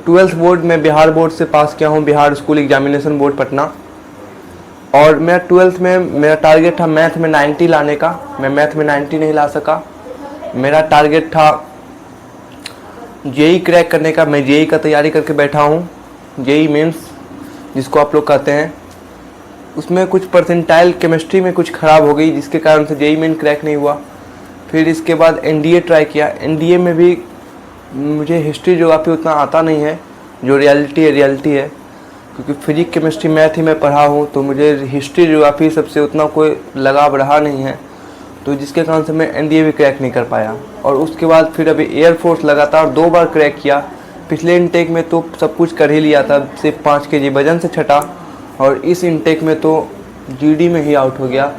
Twelfth board में Bihar board से पास किया हूँ, Bihar school examination board Patna. और मैं ट्वेल्थ में मेरा टारगेट था मैथ में 90 लाने का। मैं मैथ में 90 नहीं ला सका। मेरा टारगेट था जेई क्रैक करने का। मैं जेई का तैयारी करके बैठा हूँ, जेई मेंस जिसको आप लोग कहते हैं। उसमें कुछ परसेंटाइल केमिस्ट्री में कुछ ख़राब हो गई, जिसके कारण से जेई मेन क्रैक नहीं हुआ। फिर इसके बाद एनडीए ट्राई किया। एनडीए में भी मुझे हिस्ट्री ज्योग्राफी उतना आता नहीं है, जो रियलिटी है, क्योंकि फिजिक्स केमिस्ट्री मैथ ही मैं पढ़ा हूँ, तो मुझे हिस्ट्री ज्योग्राफी सबसे उतना कोई लगाव रहा नहीं है, तो जिसके कारण से मैं एनडीए भी क्रैक नहीं कर पाया। और उसके बाद फिर अभी एयरफोर्स लगातार 2 बार क्रैक किया। पिछले इनटेक में तो सब कुछ कर ही लिया था, सिर्फ 5 केजी वजन से छटा, और इस इनटेक में तो जीडी में ही आउट हो गया।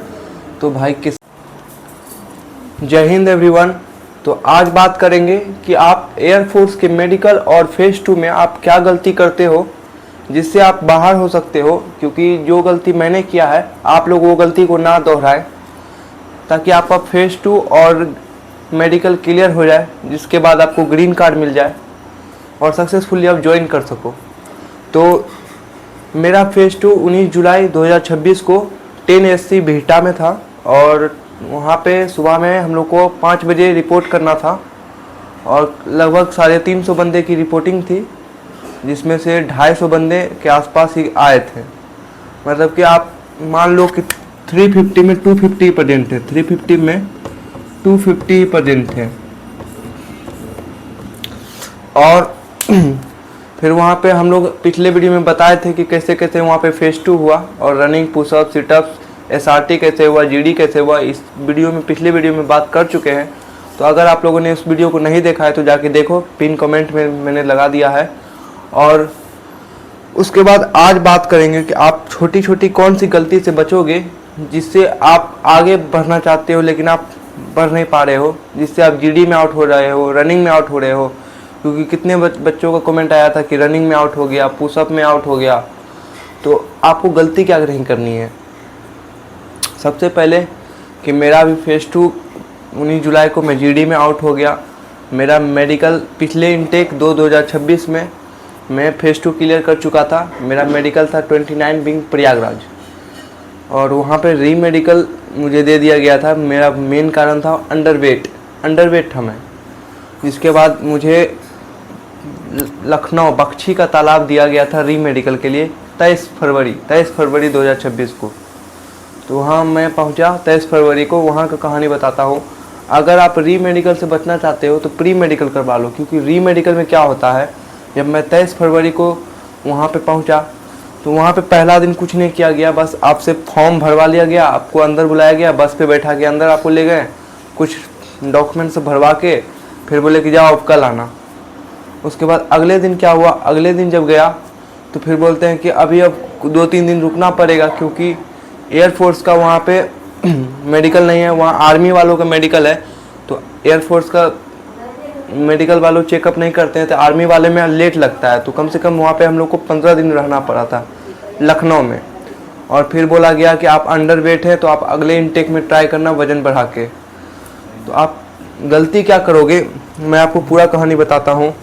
तो भाई किस जय हिंद एवरीवन। तो आज बात करेंगे कि आप एयरफोर्स के मेडिकल और फेज 2 में आप क्या गलती करते हो जिससे आप बाहर हो सकते हो, क्योंकि जो गलती मैंने किया है आप लोग वो गलती को ना दोहराएं, ताकि आपका फेज 2 और मेडिकल क्लियर हो जाए, जिसके बाद आपको ग्रीन कार्ड मिल जाए और सक्सेसफुली आप ज्वाइन कर सको। तो मेरा फेज 2 19 जुलाई 2026 को 10 SC बिहटा में था, और वहाँ पे सुबह में हम लोग को 5 बजे रिपोर्ट करना था, और लगभग 350 बंदे की रिपोर्टिंग थी, जिसमें से 250 बंदे के आसपास ही आए थे। मतलब कि आप मान लो कि 350 में 250% थे, 350 में 250% थे। और फिर वहाँ पे हम लोग पिछले वीडियो में बताए थे कि कैसे कैसे वहाँ पे फेज 2 हुआ, और रनिंग, पुशअप, सिटअप्स, SRT कैसे हुआ, GD कैसे हुआ, इस वीडियो में पिछले वीडियो में बात कर चुके हैं। तो अगर आप लोगों ने इस वीडियो को नहीं देखा है तो जाके देखो, पिन कमेंट में मैंने लगा दिया है। और उसके बाद आज बात करेंगे कि आप छोटी छोटी कौन सी गलती से बचोगे जिससे आप आगे बढ़ना चाहते हो लेकिन आप बढ़ नहीं पा रहे हो, जिससे आप GD में आउट हो रहे हो, रनिंग में आउट हो रहे हो। क्योंकि कितने बच्चों का कमेंट आया था कि रनिंग में आउट हो गया, पुशअप में आउट हो गया। तो आपको गलती क्या नहीं करनी है। सबसे पहले कि मेरा भी फेज 2 19 जुलाई को मैं GD में आउट हो गया। मेरा मेडिकल पिछले इनटेक 2026 में मैं फेज 2 क्लियर कर चुका था। मेरा मेडिकल था 29 विंग प्रयागराज, और वहाँ पे री मेडिकल मुझे दे दिया गया था। मेरा मेन कारण था अंडरवेट था मैं, जिसके बाद मुझे लखनऊ बख्शी का तालाब दिया गया था री मेडिकल के लिए 23 फरवरी 2026 को। तो वहाँ मैं पहुँचा 23 फरवरी को। वहाँ का कहानी बताता हूँ। अगर आप री मेडिकल से बचना चाहते हो तो प्री मेडिकल करवा लो, क्योंकि री मेडिकल में क्या होता है, जब मैं 23 फरवरी को वहाँ पे पहुँचा तो वहाँ पे पहला दिन कुछ नहीं किया गया, बस आपसे फॉर्म भरवा लिया गया, आपको अंदर बुलाया गया, बस पे बैठा के अंदर आपको ले गए, कुछ डॉक्यूमेंट्स भरवा के फिर बोले कि जाओ अब कल आना। उसके बाद अगले दिन क्या हुआ, अगले दिन जब गया तो फिर बोलते हैं कि अभी अब 2-3 दिन रुकना पड़ेगा, क्योंकि एयरफोर्स का वहाँ पे मेडिकल नहीं है, वहाँ आर्मी वालों का मेडिकल है। तो एयरफोर्स का मेडिकल वालों चेकअप नहीं करते हैं, तो आर्मी वाले में लेट लगता है। तो कम से कम वहाँ पे हम लोग को 15 दिन रहना पड़ा था लखनऊ में। और फिर बोला गया कि आप अंडरवेट है तो आप अगले इनटेक में ट्राई करना वज़न बढ़ा के। तो आप गलती क्या करोगे, मैं आपको पूरा कहानी बताता हूँ।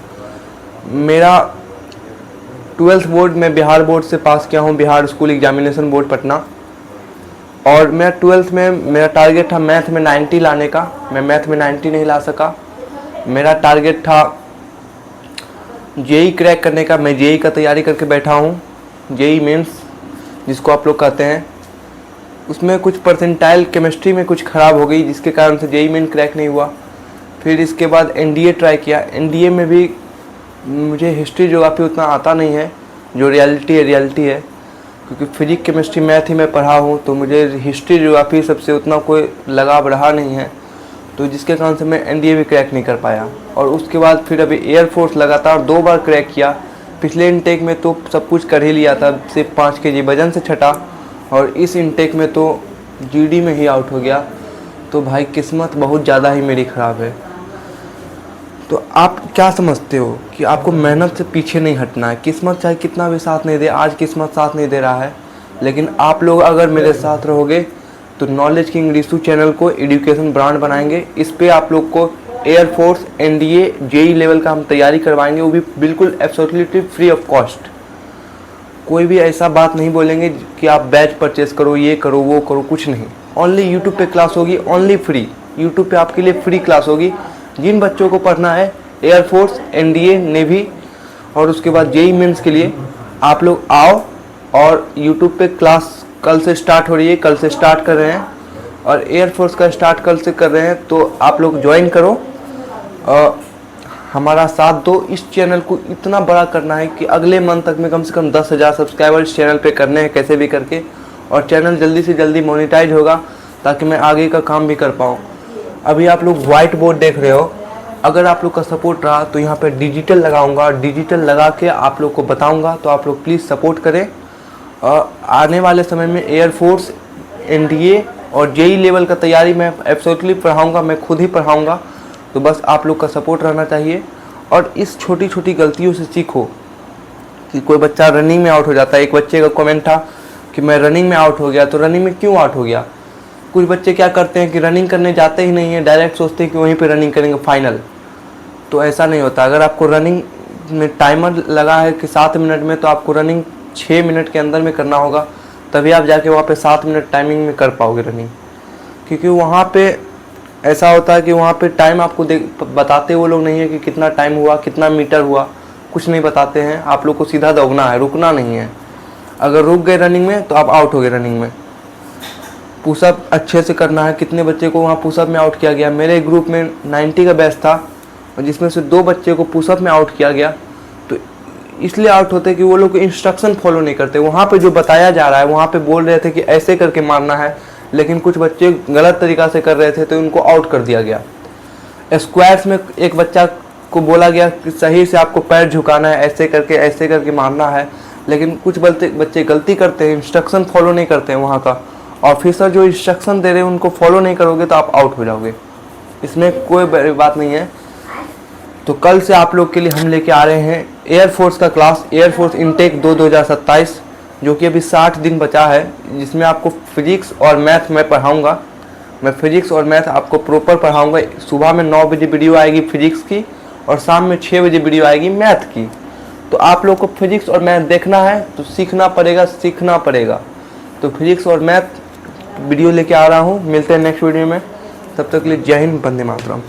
मेरा 12th बोर्ड में बिहार बोर्ड से पास किया हूँ, Bihar school examination board Patna. और मैं 12th में मेरा टारगेट था मैथ में 90 लाने का। मैं मैथ में 90 नहीं ला सका। मेरा टारगेट था जेई क्रैक करने का। मैं जेई का तैयारी करके बैठा हूँ, जेई मेंस जिसको आप लोग कहते हैं। उसमें कुछ परसेंटाइल केमिस्ट्री में कुछ ख़राब हो गई, जिसके कारण से जेई मेन क्रैक नहीं हुआ। फिर इसके बाद एनडीए ट्राई किया। एनडीए में भी मुझे हिस्ट्री ज्योग्राफी उतना आता नहीं है, जो रियलिटी है, क्योंकि फिजिक्स केमिस्ट्री मैथ ही मैं पढ़ा हूँ, तो मुझे हिस्ट्री ज्योग्राफी सबसे उतना कोई लगाव रहा नहीं है, तो जिसके कारण से मैं एनडीए भी क्रैक नहीं कर पाया। और उसके बाद फिर अभी एयरफोर्स लगातार 2 बार क्रैक किया। पिछले इनटेक में तो सब कुछ कर ही लिया था, सिर्फ 5 केजी वजन से छटा, और इस इनटेक में तो जीडी में ही आउट हो गया। तो भाई किस्मत बहुत ज़्यादा ही मेरी ख़राब है। तो आप क्या समझते हो कि आपको मेहनत से पीछे नहीं हटना है। किस्मत चाहे कितना भी साथ नहीं दे, आज किस्मत साथ नहीं दे रहा है, लेकिन आप लोग अगर मेरे साथ रहोगे तो नॉलेज किंग रिशु चैनल को एजुकेशन ब्रांड बनाएंगे। इस पे आप लोग को एयरफोर्स, एनडीए, जेई लेवल का हम तैयारी करवाएंगे, वो भी बिल्कुल एब्सोल्युटली फ्री ऑफ कॉस्ट। कोई भी ऐसा बात नहीं बोलेंगे कि आप बैच परचेस करो, ये करो, वो करो, कुछ नहीं। ओनली यूट्यूब पे क्लास होगी, ओनली फ्री। यूट्यूब पे आपके लिए फ्री क्लास होगी। जिन बच्चों को पढ़ना है एयरफोर्स, एनडीए, नेवी और उसके बाद जेई मेंस के लिए, आप लोग आओ। और यूट्यूब पे क्लास कल से स्टार्ट हो रही है, कल से स्टार्ट कर रहे हैं, और एयरफोर्स का स्टार्ट कल से कर रहे हैं। तो आप लोग ज्वाइन करो, हमारा साथ दो। इस चैनल को इतना बड़ा करना है कि अगले मंथ तक में कम से कम 10,000 सब्सक्राइबर इस चैनल पे करने हैं, कैसे भी करके। और चैनल जल्दी से जल्दी मोनेटाइज होगा ताकि मैं आगे का काम भी कर पाऊँ। अभी आप लोग वाइट बोर्ड देख रहे हो, अगर आप लोग का सपोर्ट रहा तो यहाँ पे डिजिटल लगाऊंगा, और डिजिटल लगा के आप लोग को बताऊंगा। तो आप लोग प्लीज़ सपोर्ट करें। आने वाले समय में एयरफोर्स, एनडीए और जेई लेवल का तैयारी मैं एब्सोल्युटली पढ़ाऊंगा, मैं खुद ही पढ़ाऊंगा। तो बस आप लोग का सपोर्ट रहना चाहिए। और इस छोटी छोटी गलतियों से सीखो कि कोई बच्चा रनिंग में आउट हो जाता है। एक बच्चे का कमेंट था कि मैं रनिंग में आउट हो गया, तो रनिंग में क्यों आउट हो गया? कुछ बच्चे क्या करते हैं कि रनिंग करने जाते ही नहीं है, डायरेक्ट सोचते हैं कि वहीं पे रनिंग करेंगे फाइनल। तो ऐसा नहीं होता। अगर आपको रनिंग में टाइमर लगा है कि 7 मिनट में, तो आपको रनिंग 6 मिनट के अंदर में करना होगा, तभी आप जाके वहाँ पे 7 मिनट टाइमिंग में कर पाओगे रनिंग। क्योंकि वहाँ पे ऐसा होता है कि वहाँ पे टाइम आपको बताते वो लोग नहीं है कि कितना टाइम हुआ, कितना मीटर हुआ, कुछ नहीं बताते हैं। आप लोग को सीधा दौड़ना है, रुकना नहीं है। अगर रुक गए रनिंग में तो आप आउट हो गए रनिंग में। पुशअप अच्छे से करना है। कितने बच्चे को वहाँ पुशअप में आउट किया गया? मेरे ग्रुप में 90 का बैच था, और जिसमें से 2 बच्चे को पुशअप में आउट किया गया। तो इसलिए आउट होते कि वो लोग इंस्ट्रक्शन फॉलो नहीं करते। वहाँ पे जो बताया जा रहा है, वहाँ पे बोल रहे थे कि ऐसे करके मारना है, लेकिन कुछ बच्चे गलत तरीक़ा से कर रहे थे, तो उनको आउट कर दिया गया। स्क्वाट्स में एक बच्चा को बोला गया कि सही से आपको पैर झुकाना है, ऐसे करके मारना है, लेकिन कुछ बच्चे गलती करते हैं, इंस्ट्रक्शन फॉलो नहीं करते हैं। वहाँ का ऑफिसर जो इंस्ट्रक्शन दे रहे हैं उनको फॉलो नहीं करोगे तो आप आउट हो जाओगे। इसमें कोई बड़ी बात नहीं है। तो कल से आप लोग के लिए हम लेके आ रहे हैं एयरफोर्स का क्लास, एयरफोर्स इनटेक 2027, जो कि अभी 60 दिन बचा है, जिसमें आपको फिजिक्स और मैथ मैं पढ़ाऊँगा। मैं फिजिक्स और मैथ आपको प्रॉपर पढ़ाऊँगा। सुबह में 9 बजे वीडियो आएगी फिजिक्स की, और शाम में 6 बजे वीडियो आएगी मैथ की। तो आप लोग को फिजिक्स और मैथ देखना है तो सीखना पड़ेगा। तो फिजिक्स और मैथ वीडियो लेके आ रहा हूँ। मिलते हैं नेक्स्ट वीडियो में। तब तक के लिए जय हिंद, वंदे मातरम।